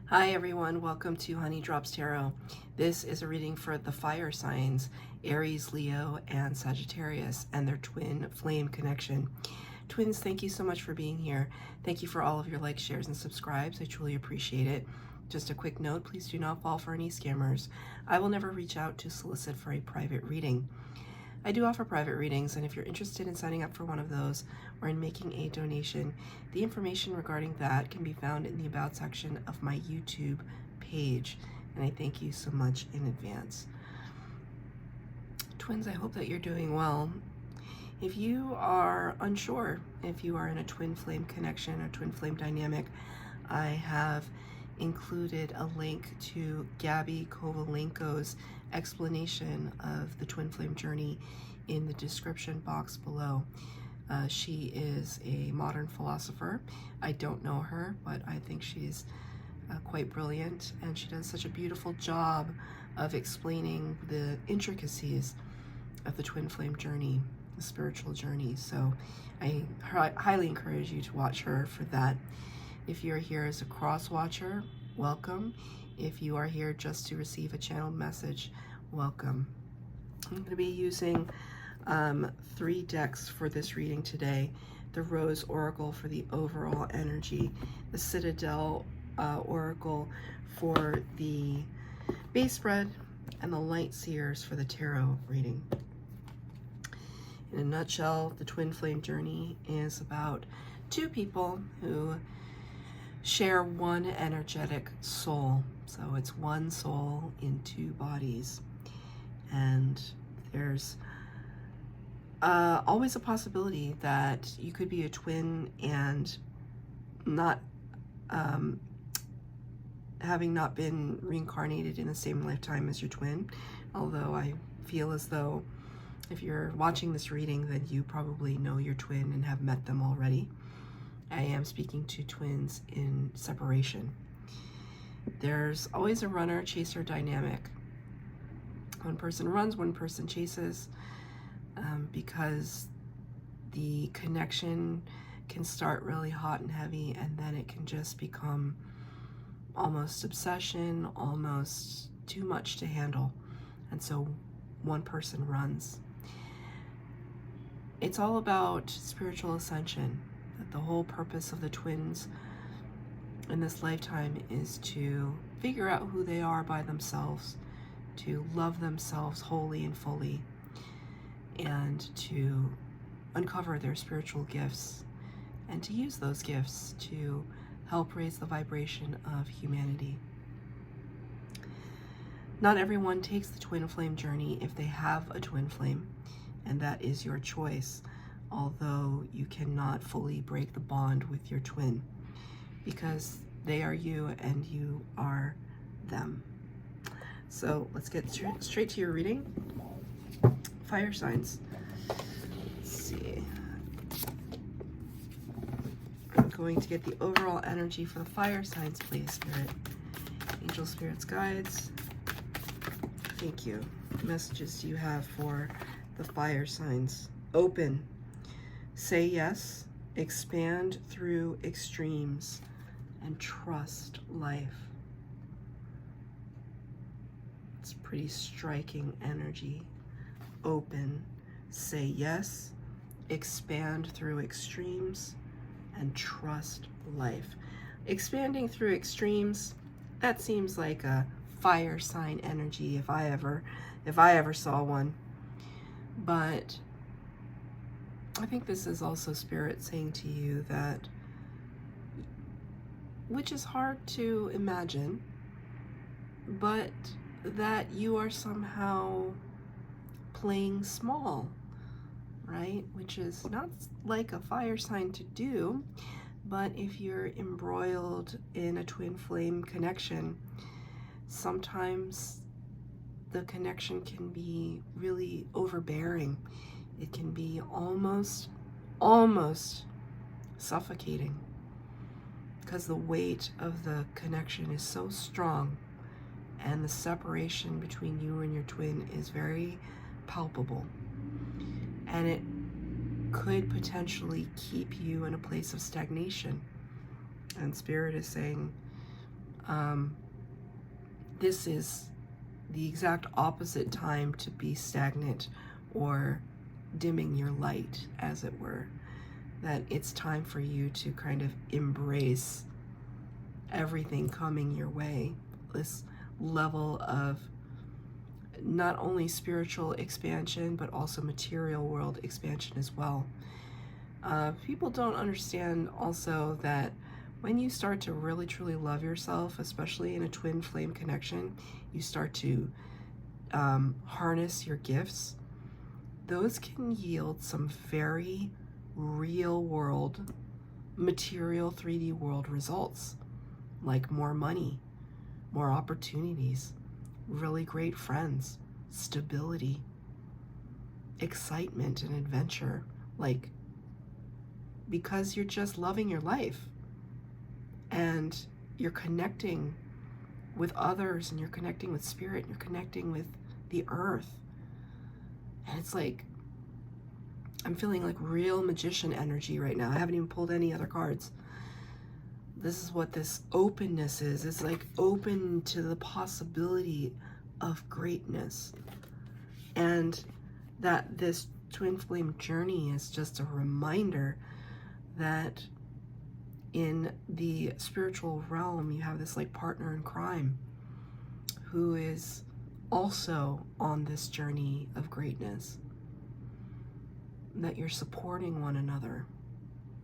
Hi everyone, welcome to Honey Drops Tarot. This is a reading for the fire signs, Aries, Leo, and Sagittarius, and their twin flame connection. Twins, thank you so much for being here. Thank you for all of your likes, shares, and subscribes. I truly appreciate it. Just a quick note, please do not fall for any scammers. I will never reach out to solicit for a private reading. I do offer private readings, and if you're interested in signing up for one of those or in making a donation, the information regarding that can be found in the About section of my YouTube page, and I thank you so much in advance. Twins, I hope that you're doing well. If you are unsure if you are in a twin flame connection or twin flame dynamic, I have included a link to Gabi Kovalenko's explanation of the twin flame journey in the description box below. She is a modern philosopher. I don't know her, but I think she's quite brilliant, and she does such a beautiful job of explaining the intricacies of the twin flame journey, the spiritual journey. So I highly encourage you to watch her for that. If you're here as a cross watcher, welcome. If you are here just to receive a channeled message, welcome. I'm going to be using 3 decks for this reading today. The Rose Oracle for the overall energy, the Citadel Oracle for the base spread, and the Light Seers for the tarot reading. In a nutshell, the twin flame journey is about 2 people who share one energetic soul. So it's one soul in 2 bodies. And there's always a possibility that you could be a twin and not having not been reincarnated in the same lifetime as your twin. Although I feel as though if you're watching this reading, then you probably know your twin and have met them already. I am speaking to twins in separation. There's always a runner-chaser dynamic. One person runs, one person chases, because the connection can start really hot and heavy, and then it can just become almost obsession, almost too much to handle. And so one person runs. It's all about spiritual ascension. That the whole purpose of the twins in this lifetime is to figure out who they are by themselves, to love themselves wholly and fully, and to uncover their spiritual gifts, and to use those gifts to help raise the vibration of humanity. Not everyone takes the twin flame journey if they have a twin flame, and that is your choice, although you cannot fully break the bond with your twin, because they are you and you are them. So let's get straight to your reading. Fire signs. Let's see. I'm going to get the overall energy for the fire signs, please, Spirit. Angel, spirits, guides. Thank you. What messages do you have for the fire signs? Open. Say yes. Expand through extremes. And trust life. It's pretty striking energy. Open. Say yes. Expand through extremes. And trust life. Expanding through extremes, that seems like a fire sign energy if I ever saw one. But I think this is also Spirit saying to you that, which is hard to imagine, but that you are somehow playing small, right? Which is not like a fire sign to do, but if you're embroiled in a twin flame connection, sometimes the connection can be really overbearing. It can be almost suffocating, because the weight of the connection is so strong, and the separation between you and your twin is very palpable, and it could potentially keep you in a place of stagnation. And Spirit is saying, This is the exact opposite time to be stagnant or dimming your light, as it were. That it's time for you to kind of embrace everything coming your way. This level of not only spiritual expansion, but also material world expansion as well. People don't understand also that when you start to really truly love yourself, especially in a twin flame connection, you start to harness your gifts. Those can yield some very real world, material 3D world results, like more money, more opportunities, really great friends, stability, excitement and adventure, like, because you're just loving your life and you're connecting with others and you're connecting with spirit and you're connecting with the earth. And it's like, I'm feeling like real magician energy right now. I haven't even pulled any other cards. This is what this openness is. It's like open to the possibility of greatness. And that this twin flame journey is just a reminder that in the spiritual realm, you have this like partner in crime who is also on this journey of greatness. That you're supporting one another,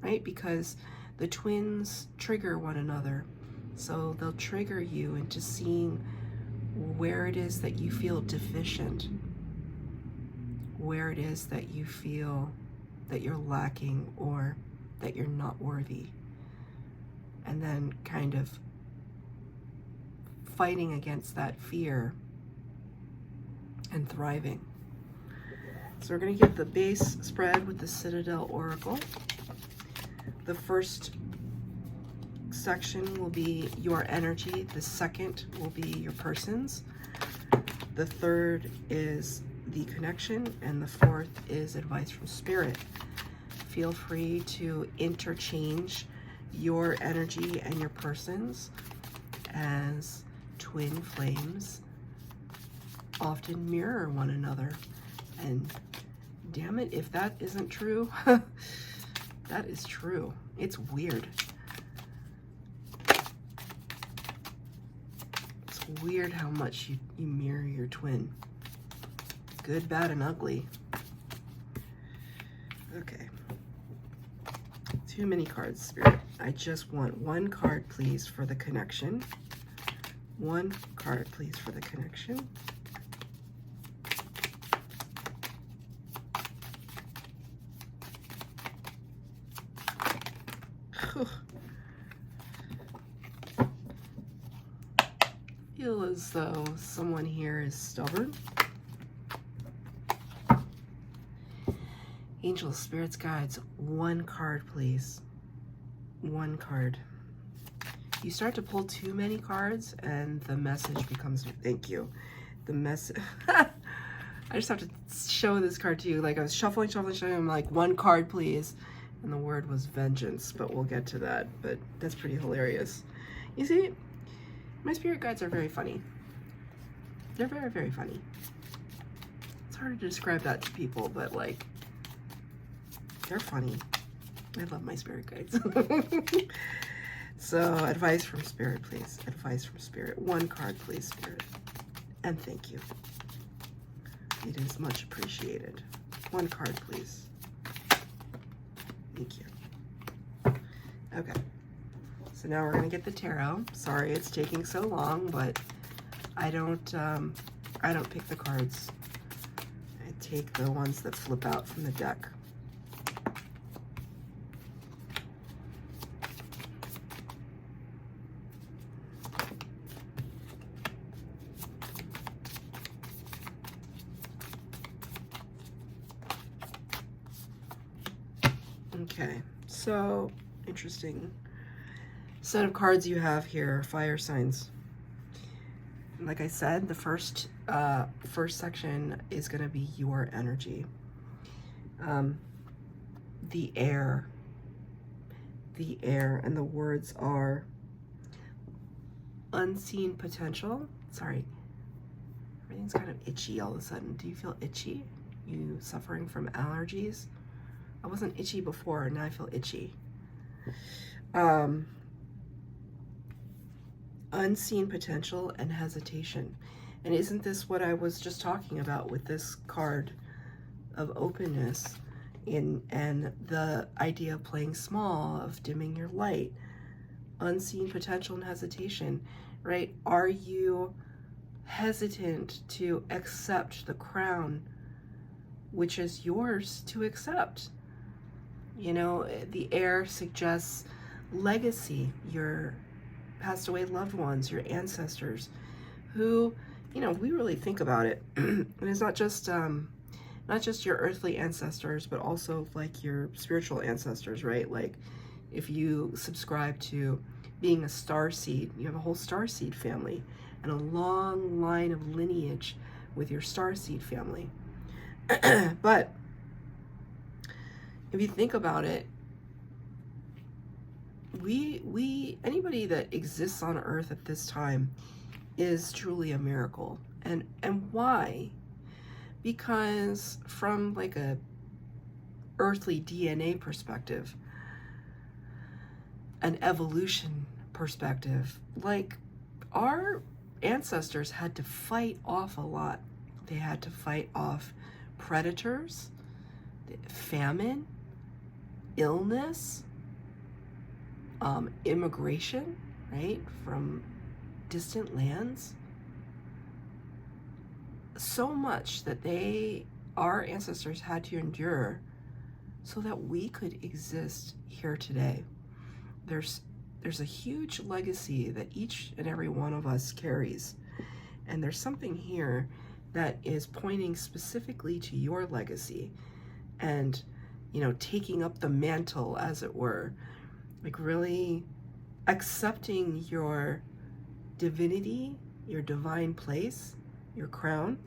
right? Because the twins trigger one another. So they'll trigger you into seeing where it is that you feel deficient, where it is that you feel that you're lacking or that you're not worthy. And then kind of fighting against that fear and thriving. So we're going to get the base spread with the Citadel Oracle. The first section will be your energy. The second will be your persons. The third is the connection. And the fourth is advice from spirit. Feel free to interchange your energy and your persons, as twin flames often mirror one another. And damn it, if that isn't true, that is true. It's weird. It's weird how much you mirror your twin. Good, bad, and ugly. Okay. Too many cards, Spirit. I just want one card, please, for the connection. One card, please, for the connection. Feel as though someone here is stubborn. Angels, spirits, guides, one card, please. One card. You start to pull too many cards and the message becomes, thank you. The message, I just have to show this card to you. Like I was shuffling, I'm like, one card, please. And the word was vengeance, but we'll get to that. But that's pretty hilarious. You see, my spirit guides are very funny. They're very, very funny. It's hard to describe that to people, but like, they're funny. I love my spirit guides. So, advice from spirit, please. Advice from spirit. One card, please, spirit. And thank you. It is much appreciated. One card, please. Thank you. Okay. So now we're going to get the tarot. Sorry it's taking so long, but I don't pick the cards. I take the ones that flip out from the deck. Okay, so interesting set of cards you have here, fire signs. Like I said, the first section is going to be your energy. The air, and the words are unseen potential. Sorry, everything's kind of itchy all of a sudden. Do you feel itchy? You suffering from allergies? I wasn't itchy before, now I feel itchy. Unseen potential and hesitation. And isn't this what I was just talking about with this card of openness and the idea of playing small, of dimming your light? Unseen potential and hesitation, right? Are you hesitant to accept the crown which is yours to accept? You know, the air suggests legacy, your passed away loved ones, your ancestors, who, you know, we really think about it. And it's not just your earthly ancestors, but also like your spiritual ancestors, right? Like if you subscribe to being a starseed, you have a whole starseed family and a long line of lineage with your starseed family. But if you think about it, anybody that exists on earth at this time is truly a miracle. And why? Because from like a earthly DNA perspective, an evolution perspective, like our ancestors had to fight off a lot. They had to fight off predators, famine, illness, immigration, right, from distant lands. So much that our ancestors had to endure so that we could exist here today. There's a huge legacy that each and every one of us carries. And there's something here that is pointing specifically to your legacy and, you know, taking up the mantle, as it were, like really accepting your divinity, your divine place, your crown.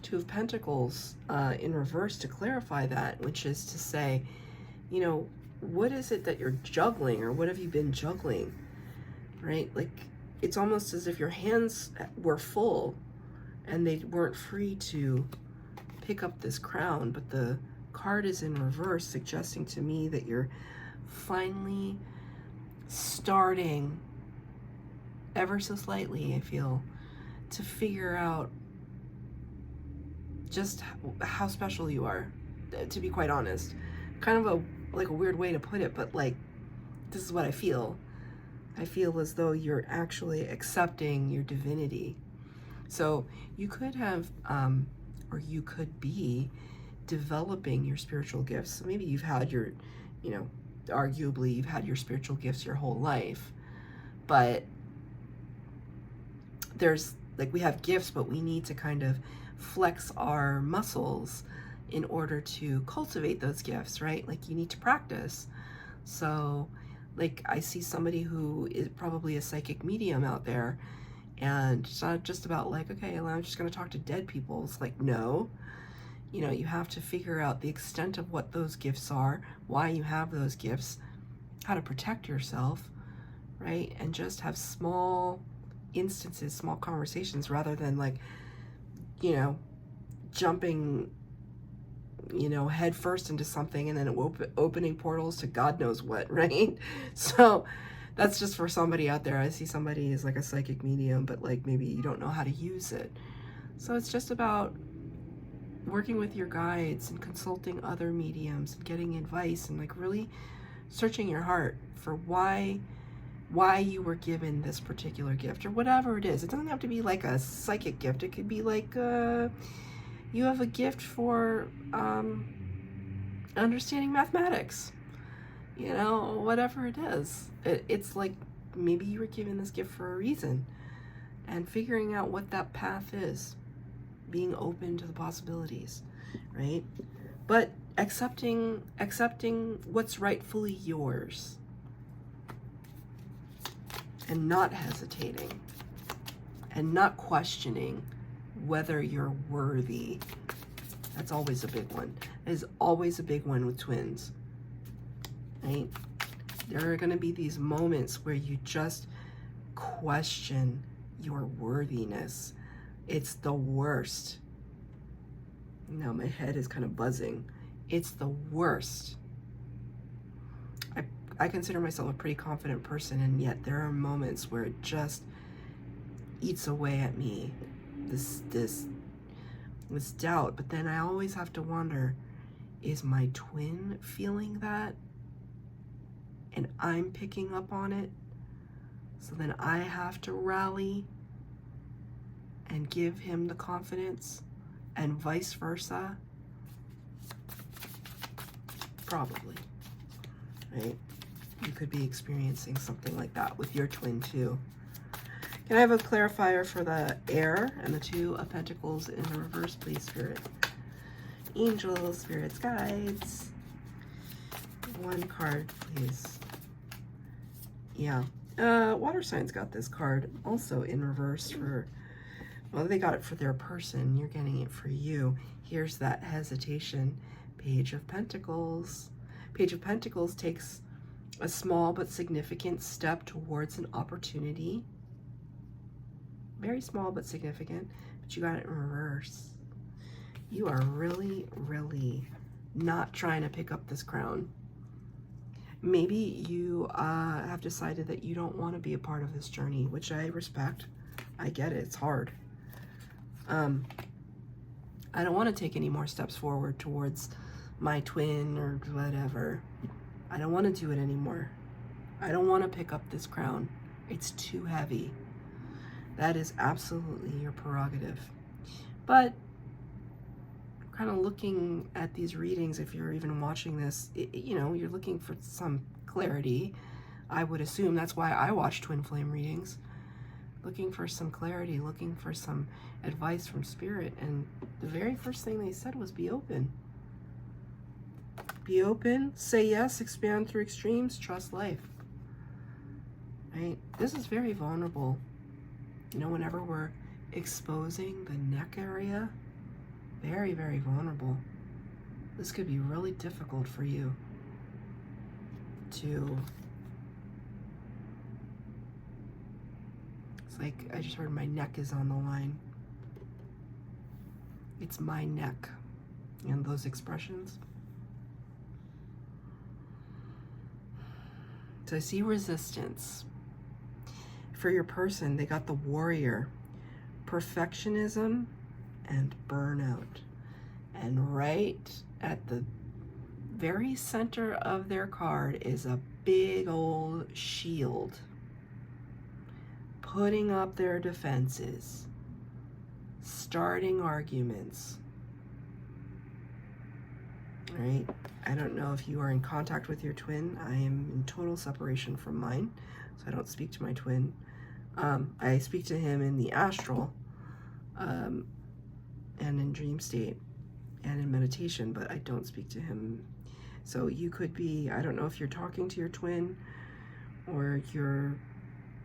Two of Pentacles in reverse to clarify that, which is to say, you know, what is it that you're juggling, or what have you been juggling, right? Like, it's almost as if your hands were full and they weren't free to pick up this crown, but the card is in reverse, suggesting to me that you're finally starting, ever so slightly, I feel, to figure out just how special you are, to be quite honest. Kind of a weird way to put it, but like, this is what I feel. I feel as though you're actually accepting your divinity. So you could have, or you could be developing your spiritual gifts. So maybe you've had your, you know, arguably you've had your spiritual gifts your whole life, but there's, like, we have gifts, but we need to kind of flex our muscles in order to cultivate those gifts, right? Like, you need to practice. So, like, I see somebody who is probably a psychic medium out there, and it's not just about like, okay, well, I'm just going to talk to dead people. It's like, no, you know, you have to figure out the extent of what those gifts are, why you have those gifts, how to protect yourself, right? And just have small instances, small conversations, rather than like, you know, jumping, you know, head first into something and then opening portals to God knows what, right? So that's just for somebody out there. I see somebody is like a psychic medium, but like maybe you don't know how to use it. So it's just about working with your guides and consulting other mediums and getting advice and like really searching your heart for why you were given this particular gift, or whatever it is. It doesn't have to be like a psychic gift. It could be like you have a gift for understanding mathematics, you know, whatever it is. It's like maybe you were given this gift for a reason, and figuring out what that path is, being open to the possibilities, right? But accepting what's rightfully yours, and not hesitating, and not questioning whether you're worthy. That's always a big one. That is always a big one with twins, right? There are going to be these moments where you just question your worthiness. It's the worst. Now my head is kind of buzzing. It's the worst. I consider myself a pretty confident person, and yet there are moments where it just eats away at me, this doubt. But then I always have to wonder, is my twin feeling that? And I'm picking up on it? So then I have to rally and give him the confidence, and vice versa? Probably, right? You could be experiencing something like that with your twin too. Can I have a clarifier for the air and the Two of Pentacles in the reverse, please, Spirit? Angels, spirits, guides. One card, please. Yeah. Water signs got this card also in reverse for, well, they got it for their person. You're getting it for you. Here's that hesitation. Page of Pentacles. Page of Pentacles takes a small but significant step towards an opportunity. Very small but significant, but you got it in reverse. You are really, really not trying to pick up this crown. Maybe you have decided that you don't want to be a part of this journey, which I respect. I get it. It's hard. I don't want to take any more steps forward towards my twin or whatever. I don't want to do it anymore. I don't want to pick up this crown. It's too heavy. That is absolutely your prerogative. But kind of looking at these readings, if you're even watching this, you know, you're looking for some clarity. I would assume that's why I watch twin flame readings. Looking for some clarity, looking for some advice from spirit. And the very first thing they said was be open. Be open, say yes, expand through extremes, trust life. Right? This is very vulnerable. You know, whenever we're exposing the neck area, very, very vulnerable. This could be really difficult for you to, it's like I just heard my neck is on the line. It's my neck. And those expressions. So I see resistance. For your person, they got the warrior, perfectionism, and burnout. And right at the very center of their card is a big old shield, putting up their defenses, starting arguments. Right? I don't know if you are in contact with your twin. I am in total separation from mine, so I don't speak to my twin. I speak to him in the astral, and in dream state, and in meditation, but I don't speak to him. So you could be, I don't know if you're talking to your twin, or you're,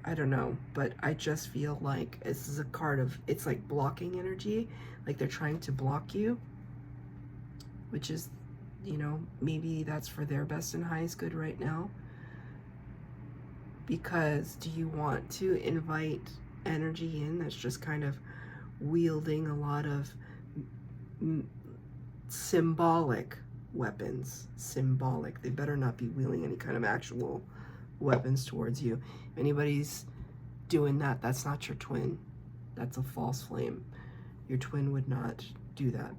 I don't know, but I just feel like this is a card of, it's like blocking energy, like they're trying to block you, which is, you know, maybe that's for their best and highest good right now. Because do you want to invite energy in that's just kind of wielding a lot of symbolic weapons? Symbolic. They better not be wielding any kind of actual weapons towards you. If anybody's doing that, that's not your twin. That's a false flame. Your twin would not do that.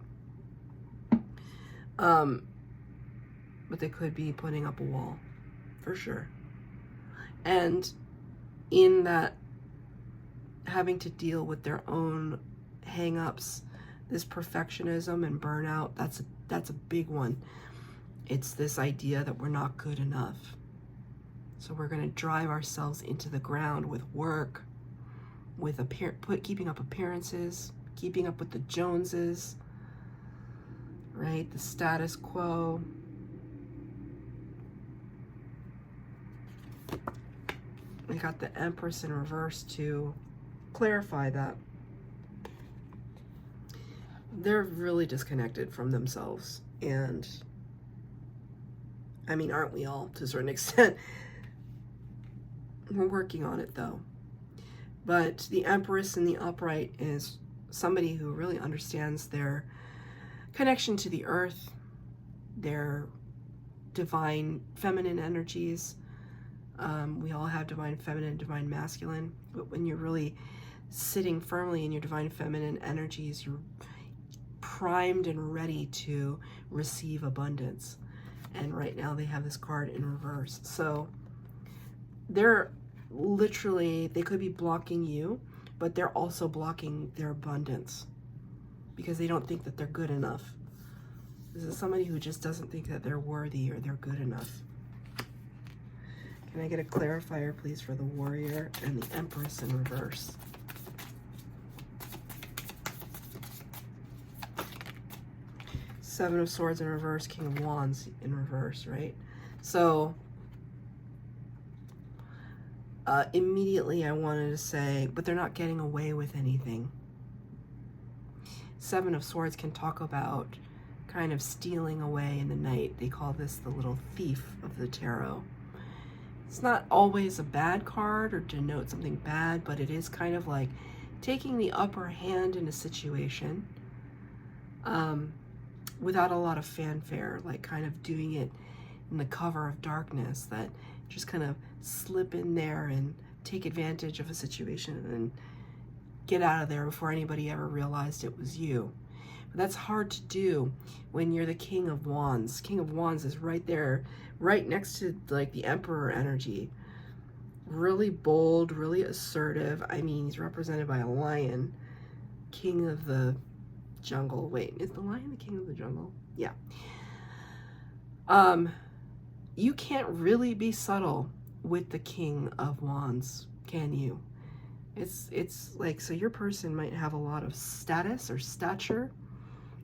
But they could be putting up a wall, for sure. And in that, having to deal with their own hang-ups, this perfectionism and burnout, that's a big one. It's this idea that we're not good enough. So we're going to drive ourselves into the ground with work, with keeping up appearances, keeping up with the Joneses, right? The status quo. We got the Empress in reverse to clarify that. They're really disconnected from themselves. And I mean, aren't we all to a certain extent? We're working on it though. But the Empress in the upright is somebody who really understands their connection to the earth, their divine feminine energies. We all have divine feminine, divine masculine, but when you're really sitting firmly in your divine feminine energies, you're primed and ready to receive abundance. And right now they have this card in reverse. So they're literally, they could be blocking you, but they're also blocking their abundance because they don't think that they're good enough. This is somebody who just doesn't think that they're worthy or they're good enough. Can I get a clarifier, please, for the Warrior and the Empress in reverse? Seven of Swords in reverse, King of Wands in reverse, right? So immediately I wanted to say, but they're not getting away with anything. Seven of Swords can talk about kind of stealing away in the night. They call this the little thief of the tarot. It's not always a bad card or denote something bad, but it is kind of like taking the upper hand in a situation without a lot of fanfare, like kind of doing it in the cover of darkness, that just kind of slip in there and take advantage of a situation and get out of there before anybody ever realized it was you. But that's hard to do when you're the King of Wands. King of Wands is right there, right next to like the Emperor energy. Really bold, really assertive. I mean, he's represented by a lion. King of the jungle. Wait, is the lion the king of the jungle? Yeah. You can't really be subtle with the King of Wands, can you? It's like, so your person might have a lot of status or stature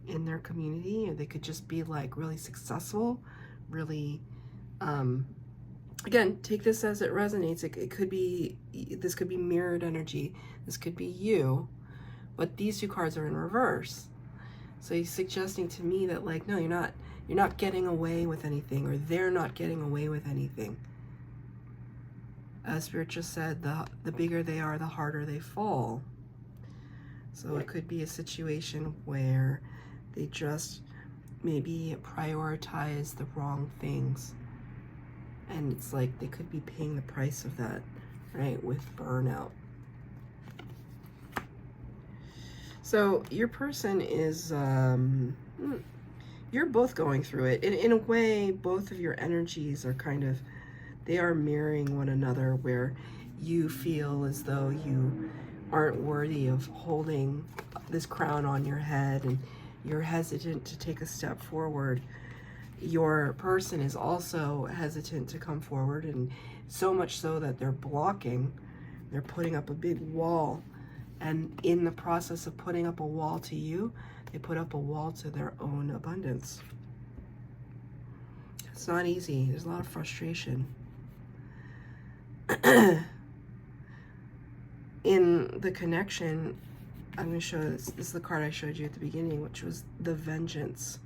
in their community, or they could just be like really successful, really, again, take this as it resonates. It could be, this could be mirrored energy. This could be you, but these two cards are in reverse. So he's suggesting to me that like, no, you're not getting away with anything, or they're not getting away with anything. As Spirit just said, the bigger they are, the harder they fall. So it could be a situation where they just maybe prioritize the wrong things. And it's like they could be paying the price of that, right, with burnout. So your person is, you're both going through it. In a way, both of your energies are kind of, they are mirroring one another, where you feel as though you aren't worthy of holding this crown on your head and you're hesitant to take a step forward. Your person is also hesitant to come forward, and so much so that they're blocking, they're putting up a big wall. And in the process of putting up a wall to you, they put up a wall to their own abundance. It's not easy. There's a lot of frustration. In the connection, I'm going to show this. This is the card I showed you at the beginning, which was the Vengeance.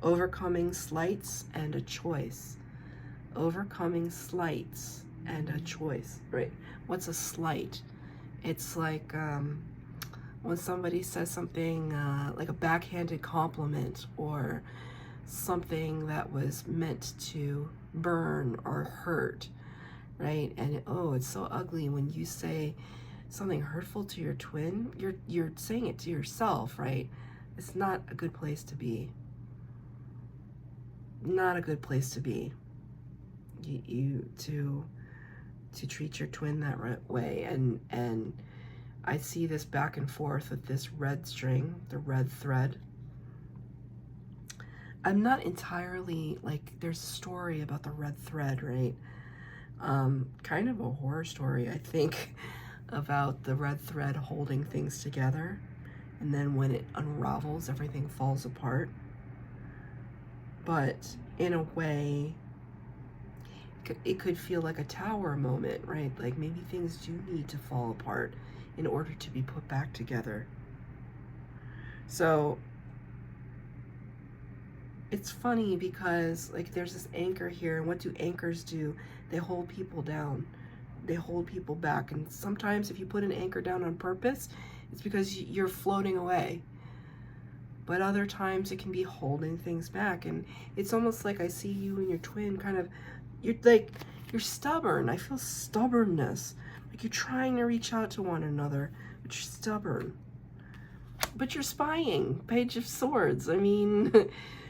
Overcoming slights and a choice. Overcoming slights and a choice. Right. What's a slight? It's like when somebody says something like a backhanded compliment, or something that was meant to burn or hurt, right? And it's so ugly when you say something hurtful to your twin. You're saying it to yourself, right? It's not a good place to be. Not a good place to be. To treat your twin that way, and I see this back and forth with this red string, the red thread. I'm not entirely, like, there's a story about the red thread, right? Kind of a horror story, I think, about the red thread holding things together, and then when it unravels, everything falls apart. But in a way, it could feel like a tower moment, right? Like maybe things do need to fall apart in order to be put back together. So it's funny because like there's this anchor here, and what do anchors do? They hold people down. they hold people back. And sometimes if you put an anchor down on purpose, it's because you're floating away. But other times it can be holding things back. And it's almost like I see you and your twin kind of, you're stubborn. I feel stubbornness. Like you're trying to reach out to one another, but you're stubborn. But you're spying. Page of Swords. I mean,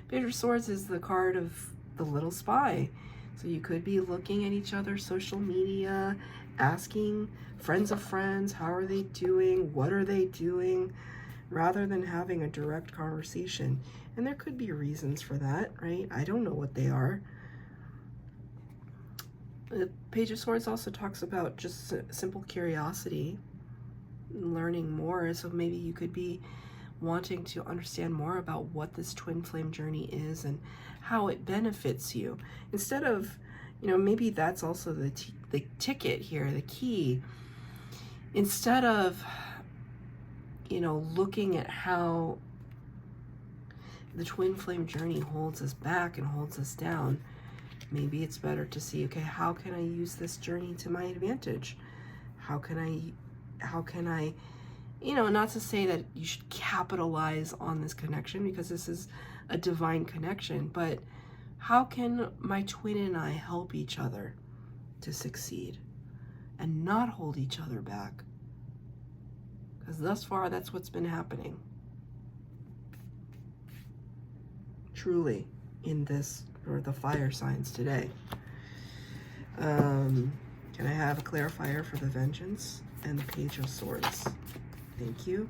Page of Swords is the card of the little spy. So you could be looking at each other's social media, asking friends of friends, how are they doing? What are they doing? Rather than having a direct conversation. And there could be reasons for that, right? I don't know what they are. The Page of Swords also talks about just simple curiosity, learning more. So maybe you could be wanting to understand more about what this twin flame journey is and how it benefits you. Instead of, maybe that's also the ticket here, the key. Instead of, looking at how the twin flame journey holds us back and holds us down, maybe it's better to see, okay, how can I use this journey to my advantage? How can I, not to say that you should capitalize on this connection because this is a divine connection, but how can my twin and I help each other to succeed and not hold each other back? Because thus far, that's what's been happening. Truly, in this, or the fire signs today. Can I have a clarifier for the Vengeance and the Page of Swords? Thank you.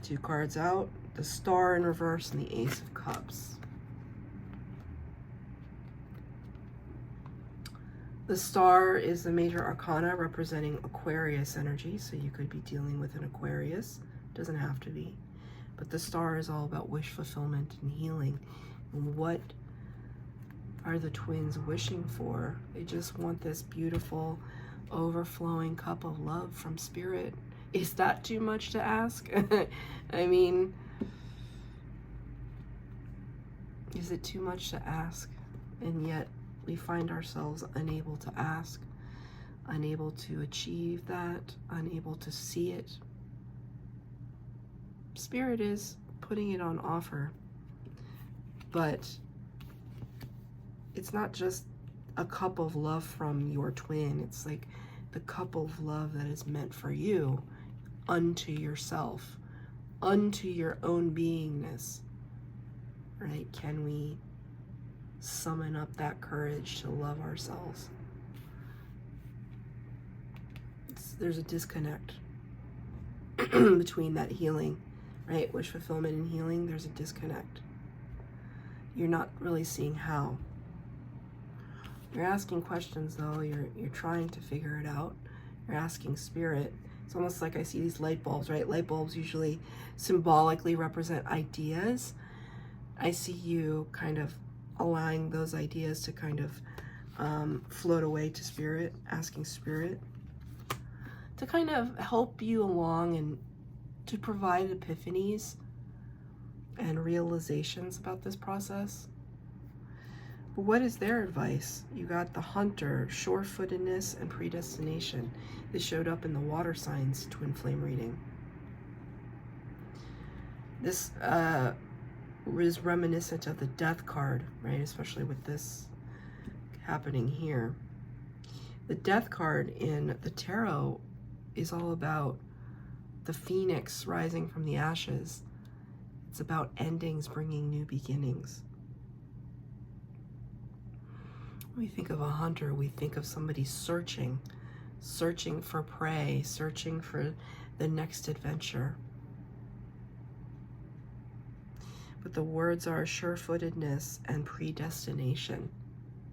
2 cards out, the Star in reverse and the Ace of Cups. The Star is the major arcana representing Aquarius energy, so you could be dealing with an Aquarius. Doesn't have to be. But the Star is all about wish fulfillment and healing. And what are the twins wishing for? They just want this beautiful, overflowing cup of love from Spirit. Is that too much to ask? I mean, is it too much to ask? And yet, we find ourselves unable to ask, unable to achieve that, unable to see it. Spirit is putting it on offer, but it's not just a cup of love from your twin. It's like the cup of love that is meant for you, unto yourself, unto your own beingness, right? Can we summon up that courage to love ourselves? There's a disconnect between that healing, right? Wish fulfillment and healing, there's a disconnect. You're not really seeing how. You're asking questions though, you're trying to figure it out. You're asking Spirit. It's almost like I see these light bulbs, right? Light bulbs usually symbolically represent ideas. I see you kind of allowing those ideas to kind of float away to Spirit, asking Spirit to kind of help you along and to provide epiphanies and realizations about this process. But what is their advice? You got the Hunter, sure-footedness, and predestination. This showed up in the water signs twin flame reading. This is reminiscent of the Death card, right? Especially with this happening here. The Death card in the tarot is all about the phoenix rising from the ashes. It's about endings bringing new beginnings. When we think of a hunter, we think of somebody searching for prey, searching for the next adventure. But the words are sure-footedness and predestination.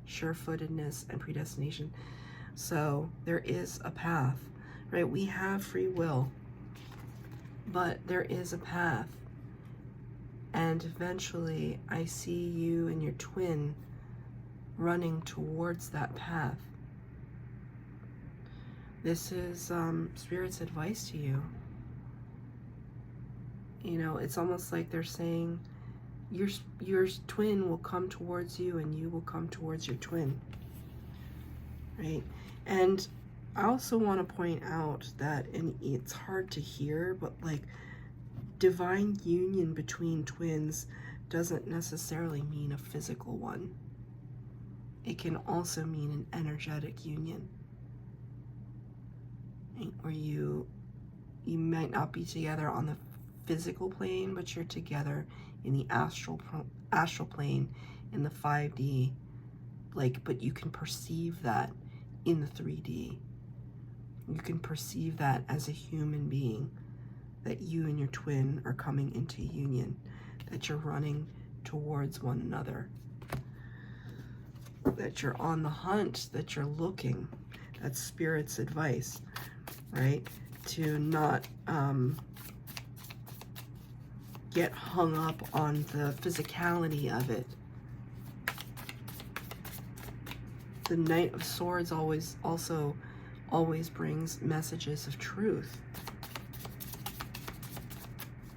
Sure-footedness and predestination. So there is a path, right? We have free will, but there is a path. And eventually I see you and your twin running towards that path. This is Spirit's advice to you. You know, it's almost like they're saying your twin will come towards you and you will come towards your twin, right? And I also want to point out that, and it's hard to hear, but like divine union between twins doesn't necessarily mean a physical one. It can also mean an energetic union, where you might not be together on the physical plane, but you're together in the astral plane, in the 5D, like, but you can perceive that in the 3D. You can perceive that as a human being, that you and your twin are coming into union, that you're running towards one another, that you're on the hunt, that you're looking. That's Spirit's advice, right? To not get hung up on the physicality of it. The Knight of Swords always brings messages of truth.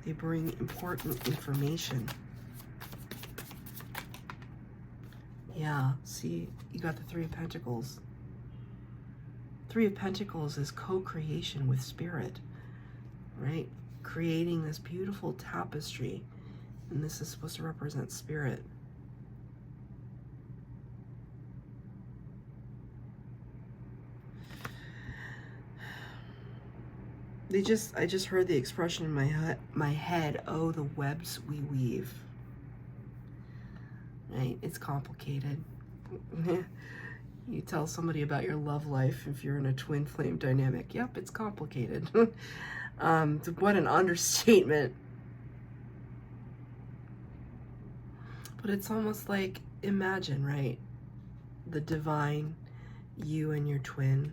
They bring important information. Yeah, see, you got the Three of Pentacles. Three of Pentacles is co-creation with Spirit, right? Creating this beautiful tapestry, and this is supposed to represent Spirit. I just heard the expression in my head, oh, the webs we weave. Right? It's complicated. You tell somebody about your love life if you're in a twin flame dynamic. Yep, it's complicated. What an understatement. But it's almost like, imagine, right? The divine, you and your twin,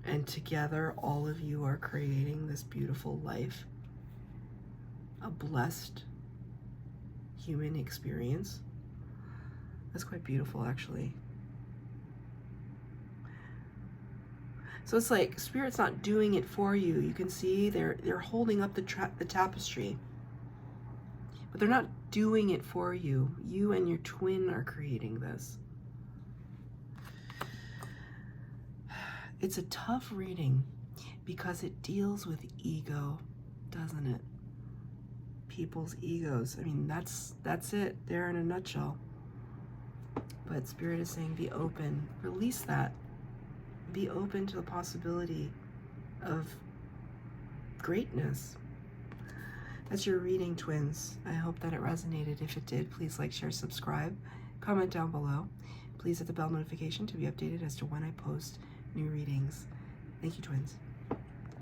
and together all of you are creating this beautiful life, a blessed human experience. That's quite beautiful, actually. So it's like Spirit's not doing it for you. You can see they're holding up the tapestry, but they're not doing it for you. You and your twin are creating this. It's a tough reading because it deals with ego, doesn't it? People's egos. I mean, that's it there in a nutshell. But Spirit is saying, be open, release that. Be open to the possibility of greatness. That's your reading, twins. I hope that it resonated. If it did, please like, share, subscribe, comment down below. Please hit the bell notification to be updated as to when I post new readings. Thank you, twins.